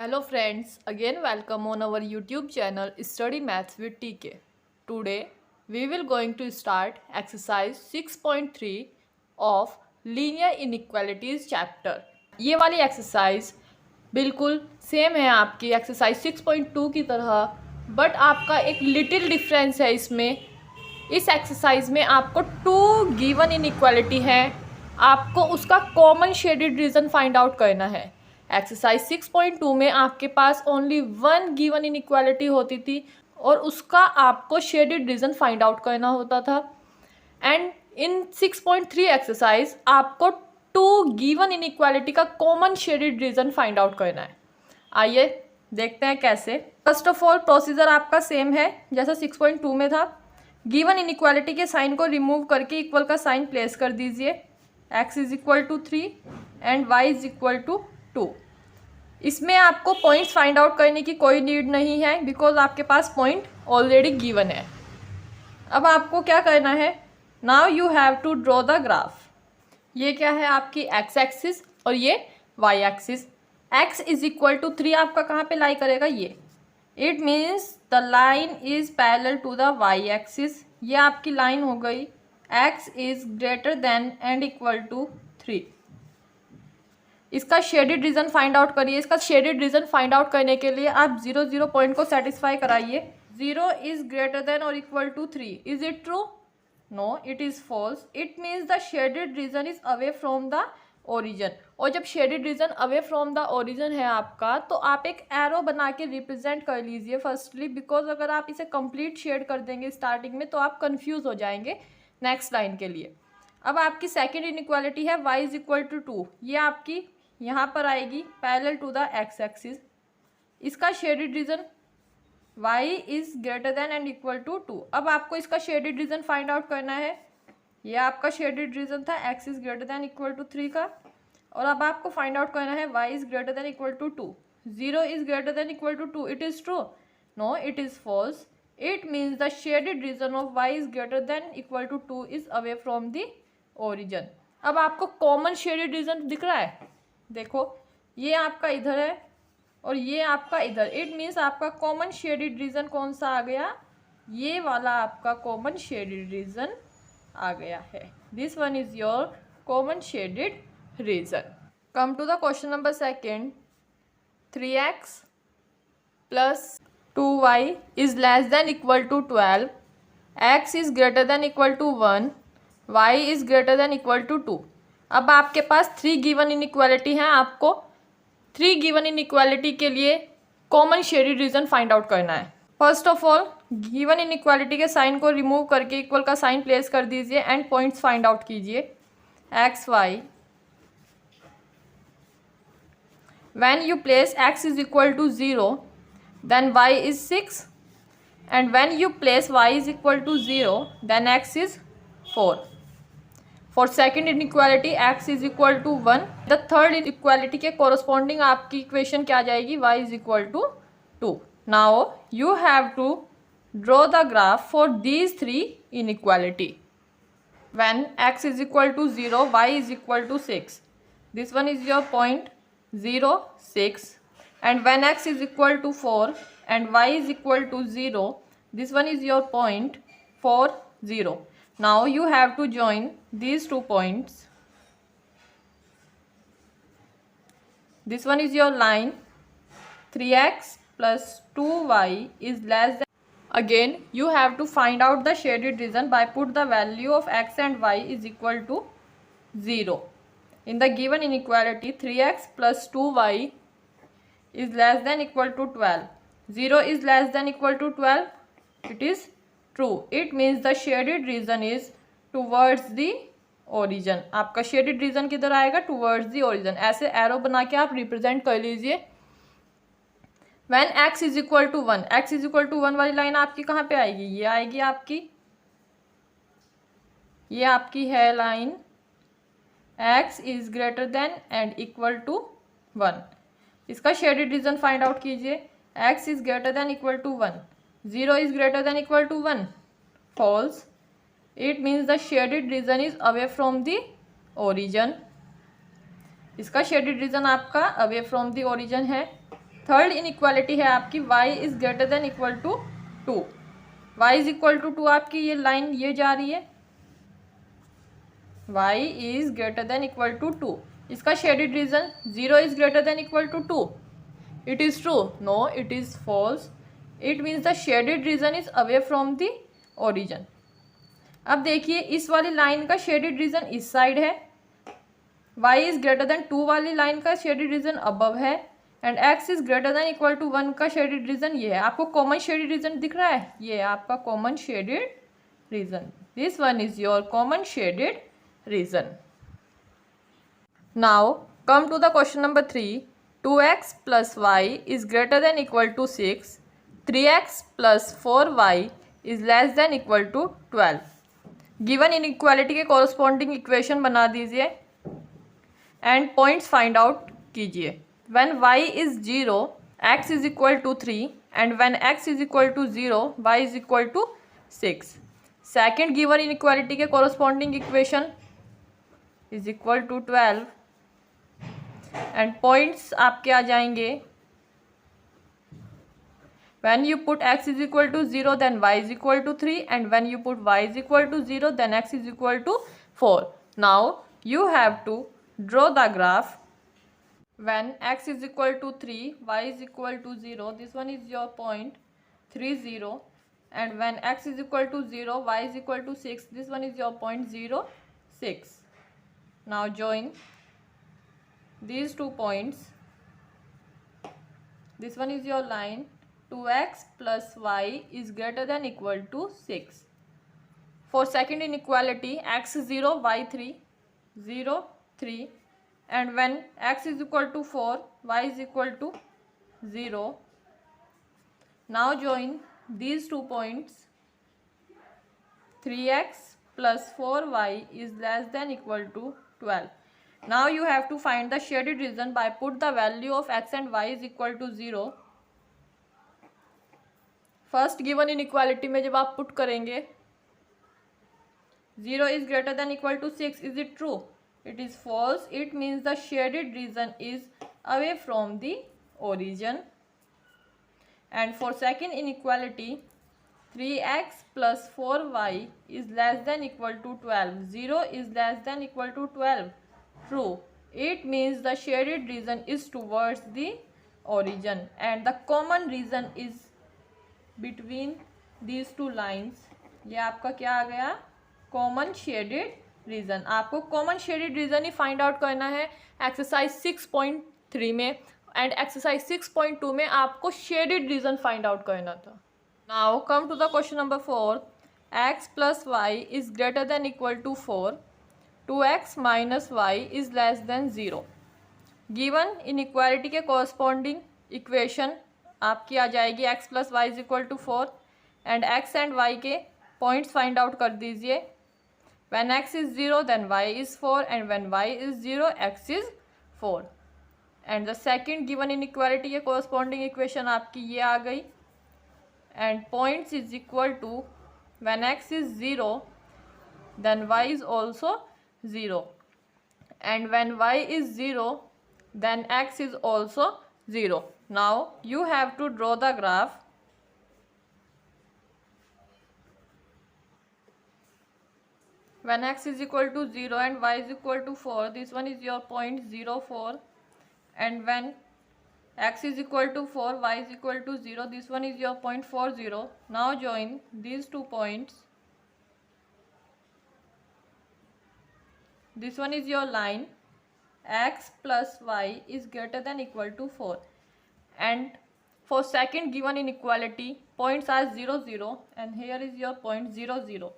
Hello friends, again welcome on our YouTube channel Study Maths with TK. Today we will going to start exercise 6.3 of linear inequalities chapter. ये वाली exercise बिल्कुल same है आपकी exercise 6.2 की तरह, but आपका एक लिटिल डिफरेंस है इसमें। इस एक्सरसाइज में आपको टू गिवन इनइक्वालिटी है, आपको उसका common shaded region find out करना है। एक्सरसाइज 6.2 में आपके पास ओनली वन गिवन इनइक्वालिटी होती थी और उसका आपको शेडेड रीज़न फाइंड आउट करना होता था। एंड इन 6.3 एक्सरसाइज आपको टू गिवन इनइक्वालिटी का common shaded region find out करना है। आइए देखते हैं कैसे। फर्स्ट ऑफ ऑल प्रोसीजर आपका सेम है जैसा 6.2 में था। गिवन इनइक्वालिटी के साइन को रिमूव करके इक्वल का साइन प्लेस कर दीजिए। x is equal to 3 and y is equal to 2। इसमें आपको पॉइंट्स फाइंड आउट करने की कोई नीड नहीं है बिकॉज आपके पास पॉइंट ऑलरेडी गिवन है। अब आपको क्या करना है, now you have to draw the graph. ये क्या है आपकी x एक्सिस और ये y axis. x is equal to 3 आपका कहाँ पे लाई करेगा, ये। It means the line is parallel to the y axis. ये आपकी लाइन हो गई। x is greater than and equal to 3। इसका शेडेड रीजन फाइंड आउट करिए। इसका शेडेड रीजन फाइंड आउट करने के लिए आप 0 पॉइंट को सेटिस्फाई कराइए। 0 इज ग्रेटर देन और equal to 3। Is it true? No, it is false. It means the shaded region is away from the origin. और जब shaded region away from the origin है आपका, तो आप एक एरो बना के रिप्रेजेंट कर लीजिए फर्स्टली, बिकॉज अगर आप इसे कंप्लीट शेड कर देंगे स्टार्टिंग में तो आप कंफ्यूज हो जाएंगे नेक्स्ट लाइन के लिए। अब आपकी सेकेंड इनइक्वालिटी है y इज इक्वल टू 2। ये आपकी यहाँ पर आएगी parallel to the x axis. इसका shaded region y is greater than and equal to 2। अब आपको इसका शेडेड रीजन फाइंड आउट करना है। ये आपका शेडेड रीजन था x is greater than equal to 3 का, और अब आपको फाइंड आउट करना है y is greater than equal to 2। 0 is greater than equal to 2। It is true? No, it is false. It means the shaded region of y is greater than equal to 2 is away from the origin. अब आपको common shaded reason दिख रहा है, देखो ये आपका इधर है और ये आपका इधर। इट मीन्स आपका कॉमन शेडेड रीजन कौन सा आ गया, ये वाला आपका कॉमन शेडेड रीजन आ गया है। This one is your common shaded region. Come to the question number second. 3x plus 2y is less than equal to 12। x is greater than equal to 1। y is greater than equal to 2। अब आपके पास 3 given inequality हैं। आपको 3 given inequality के लिए common shaded region find out करना है। First of all given inequality के sign को रिमूव करके इक्वल का साइन प्लेस कर दीजिए एंड पॉइंट्स फाइंड आउट कीजिए। X y, when you place x is equal to 0 then y is 6 and when you place y is equal to 0 then x is 4। For second inequality x is equal to 1। The third inequality के corresponding आपकी equation क्या आ जाएगी, y is equal to 2। Now you have to draw the graph for these 3 inequality. When x is equal to 0, y is equal to 6। This one is your point 0, 6। And when x is equal to 4 and y is equal to 0, this one is your point 4, 0. Now you have to join these 2 points. This one is your line. 3x plus 2y is less than. Again you have to find out the shaded region by put the value of x and y is equal to 0. In the given inequality 3x plus 2y is less than equal to 12. 0 is less than equal to 12. It is true. It means the shaded region is towards the origin. आपका shaded region किधर आएगा, towards the origin। ऐसे arrow बना के आप represent कर लीजिए। When x is equal to 1, x is equal to 1 वाली लाइन आपकी कहाँ पे आएगी, ये आएगी आपकी, ये आपकी है line x is greater than and equal to 1। इसका shaded region फाइंड आउट कीजिए। x is greater than equal to 1। 0 is greater than equal to 1. False. It means the shaded region is away from the origin. इसका shaded region आपका away from the origin है। Third inequality है आपकी y is greater than equal to 2। y is equal to 2 आपकी ये line ये जा रही है, y is greater than equal to 2। इसका shaded region 0 is greater than equal to 2। It is true, no it is false. It means the shaded region is away from the origin. अब देखिए इस वाली line का shaded region इस side है, y is greater than 2 वाली line का shaded region above है, and x is greater than equal to 1 का शेडेड रीजन ये है। आपको कॉमन शेडेड रीजन दिख रहा है, ये है आपका common shaded region. This one is your common shaded region. Now come to the question number 3। 2x plus y is greater than equal to 6. 3x plus 4y is less than equal to 12. Given inequality के corresponding equation बना दीजिए and points find out कीजिए। When y is 0 x is equal to 3 and when x is equal to 0 y is equal to 6। Second given inequality के corresponding equation is equal to 12 and points आपके आ जाएंगे। when you put x is equal to 0 then y is equal to 3 and when you put y is equal to 0 then x is equal to 4. Now you have to draw the graph. When x is equal to 3 y is equal to 0, this one is your point 3 0, and when x is equal to 0 y is equal to 6, this one is your point 0 6. Now join these 2 points. This one is your line 2x plus y is greater than equal to 6. For second inequality x 0 y 3 0 3, and when x is equal to 4 y is equal to 0. Now join these 2 points. 3x plus 4y is less than equal to 12. Now you have to find the shaded region by put the value of x and y is equal to 0. First given inequality में जब आप put करेंगे 0 is greater than equal to 6, is it true? It is false. It means the shaded region is away from the origin. And for second inequality 3x plus 4y is less than equal to 12. 0 is less than equal to 12. True. It means the shaded region is towards the origin and the common region is between these two lines. ये आपका क्या आ गया? Common shaded reason. आपको common shaded reason ही find out करना है exercise 6.3 में, and exercise 6.2 में आपको शेडेड रीजन फाइंड आउट करना था। Now come to the question number 4। x plus y is greater than equal to 4. 2x minus y is less than 0. Given inequality के corresponding equation आपकी आ जाएगी x plus y is equal to 4 and x and y के points find out कर दीजिए। When x is 0 then y is 4 and when y is 0 x is 4। And the second given inequality के corresponding equation आपकी ये आ गई and points is equal to when x is 0 then y is also 0 and when y is 0 then x is also 0. Now you have to draw the graph. When x is equal to 0 and y is equal to 4, this one is your point 0 4, and when x is equal to 4 y is equal to 0, this one is your point 4 0. Now join these 2 points. This one is your line x plus y is greater than equal to 4, and for second given inequality points are 0 0 and here is your point 0 0.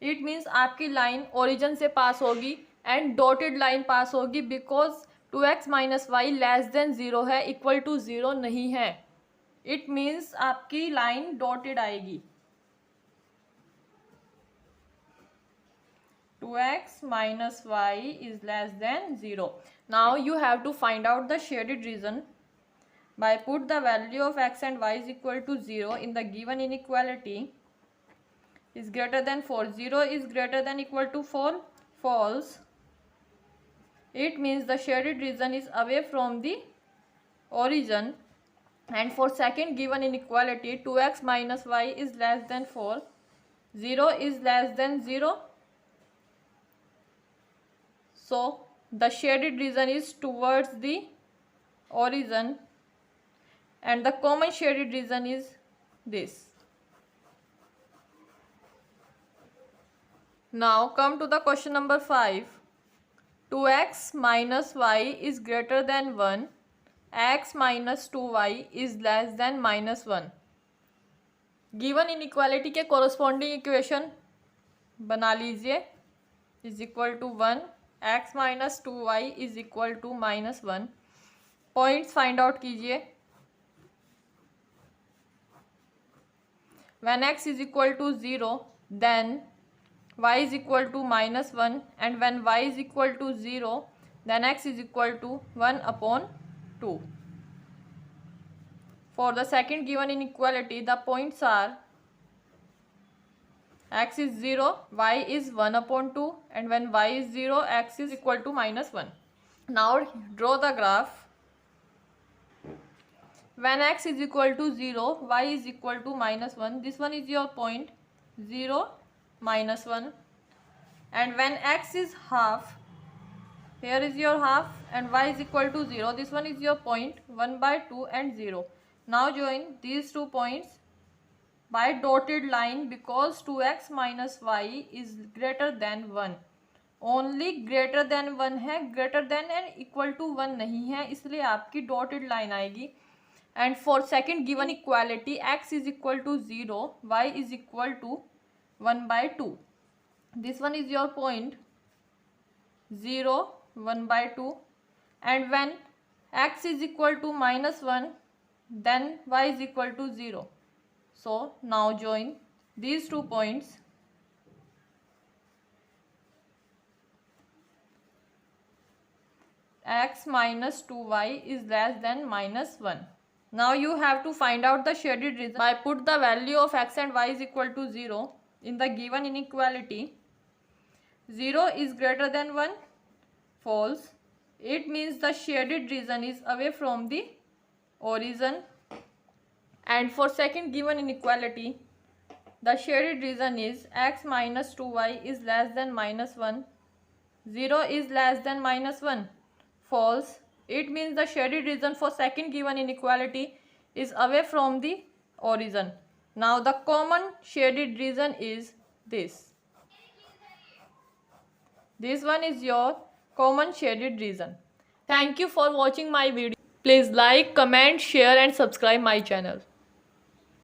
It means आपकी line origin से pass होगी and dotted line pass होगी because 2x minus y less than 0 है, equal to 0 नहीं है। It means आपकी line dotted आएगी। 2x minus y is less than 0. Now you have to find out the shaded region by put the value of x and y is equal to 0 in the given inequality. Is greater than 4. 0 is greater than equal to 4. False. It means the shaded region is away from the origin And for second given inequality, 2x minus y is less than 4, 0 is less than 0. So the shaded region is towards the origin and the common shaded region is this. Now come to the question number 5. 2x minus y is greater than 1. X minus 2y is less than minus 1. Given inequality के corresponding equation बना लीजिए. Is equal to 1. X minus 2y is equal to minus 1. Points find out कीजिए. When x is equal to 0 then y is equal to minus 1, and when y is equal to 0 then x is equal to 1 upon 2. For the second given inequality, the points are x is 0, y is 1 upon 2, and when y is 0, x is equal to minus 1. Now draw the graph. When x is equal to 0, y is equal to minus 1. This one is your point 0, minus 1. And when x is half, here is your half, and y is equal to 0. This one is your point 1 by 2 and 0. Now join these 2 points by dotted line because 2x minus y is greater than 1. Only greater than 1 है, greater than and equal to 1 नहीं है, इसलिए आपकी dotted line आएगी. And for second given equality, x is equal to 0, y is equal to 1 by 2. This one is your point 0, 1 by 2, and when x is equal to minus 1, then y is equal to 0. So now join these 2 points. X minus 2y is less than minus 1. Now you have to find out the shaded region by put the value of x and y is equal to 0 in the given inequality. 0 is greater than 1, false. It means the shaded region is away from the origin. And for second given inequality, the shaded region is x minus 2y is less than minus 1. 0 is less than minus 1, false. It means the shaded region for second given inequality is away from the origin. Now the common shaded region is this. This one is your common shaded region. Thank you for watching my video. Please like, comment, share and subscribe my channel.